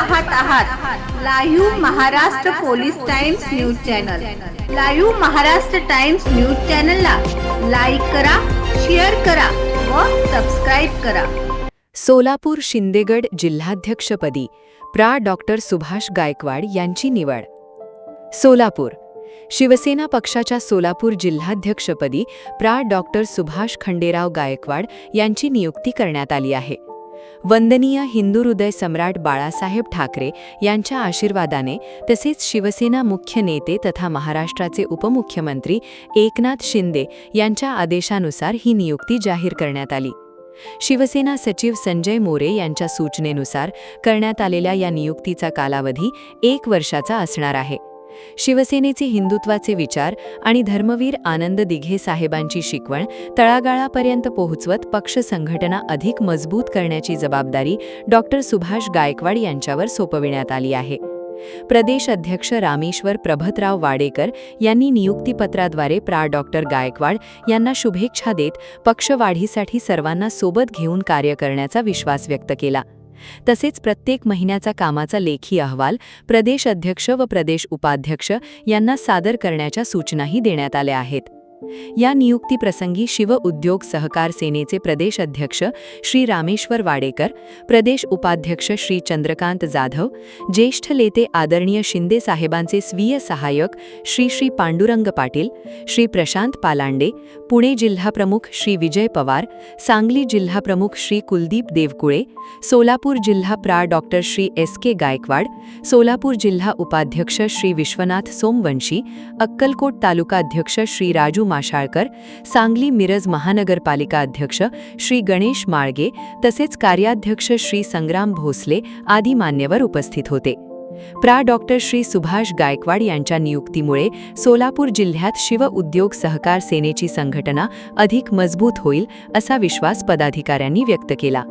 पाहत आहात live Maharashtra police times news channel. Live Maharashtra times news चॅनलला लाईक करा, शेअर करा व सबस्क्राईब करा। सोलापूर शिंदेगड जिल्हाध्यक्षपदी प्रा. डॉ. सुभाष गायकवाड यांची निवड। सोलापूर शिवसेना पक्षाच्या सोलापूर जिल्हाध्यक्षपदी प्रा. डॉ. सुभाष खंडेराव गायकवाड यांची नियुक्ती करण्यात आली आहे। वंदनीय हिंदू हृदय सम्राट बाळासाहेब ठाकरे यांच्या आशीर्वादाने तसेच शिवसेना मुख्य नेते तथा महाराष्ट्राचे उपमुख्यमंत्री एकनाथ शिंदे यांच्या आदेशानुसार ही नियुक्ती जाहीर करण्यात आली। शिवसेना सचिव संजय मोरे यांच्या सूचनेनुसार करण्यात आलेल्या या नियुक्तीचा कालावधी 1 वर्षाचा असणार आहे। शिवसेनेचे हिंदुत्वाचे विचार आणि धर्मवीर आनंद दिघे साहेबांची शिकवण तळागाळापर्यंत पोहोचवत पक्ष संघटना अधिक मजबूत करण्याची जबाबदारी डॉ. सुभाष गायकवाड यांच्यावर सोपविण्यात आली आहे। प्रदेश अध्यक्ष रामेश्वर प्रभतराव वाडेकर यांनी नियुक्तीपत्राद्वारे प्रा. डॉ. गायकवाड यांना शुभेच्छा देत पक्षवाढीसाठी सर्वांना सोबत घेऊन कार्य करण्याचा विश्वास व्यक्त केला। तसेच प्रत्येक महिन्याचा कामाचा लेखी अहवाल प्रदेश अध्यक्ष व प्रदेश उपाध्यक्ष यांना सादर करण्याच्या सूचनाही देण्यात आल्या आहेत। या नियुक्तीप्रसंगी शिव उद्योग सहकार सेनेचे प्रदेश अध्यक्ष श्री रामेश्वर वाडेकर, प्रदेश उपाध्यक्ष श्री चंद्रकांत जाधव, ज्येष्ठ नेते आदरणीय शिंदे साहेबांचे स्वीय सहाय्यक श्री पांडुरंग पाटील, श्री प्रशांत पालांडे, पुणे जिल्हाप्रमुख श्री विजय पवार, सांगली जिल्हाप्रमुख श्री कुलदीप देवकुळे, सोलापूर जिल्हा प्रा. डॉ. श्री S.K. गायकवाड, सोलापूर जिल्हा उपाध्यक्ष श्री विश्वनाथ सोमवंशी, अक्कलकोट तालुका अध्यक्ष श्री राजू माशाळकर, सांगली मिरज महानगरपालिका अध्यक्ष श्री गणेश माळगे तसेच कार्याध्यक्ष श्री संग्राम भोसले आदी मान्यवर उपस्थित होते। प्रा. डॉ. श्री सुभाष गायकवाड यांच्या नियुक्तीमुळे सोलापूर जिल्ह्यात शिव उद्योग सहकार सेनेची संघटना अधिक मजबूत होईल असा विश्वास पदाधिकाऱ्यांनी व्यक्त केला।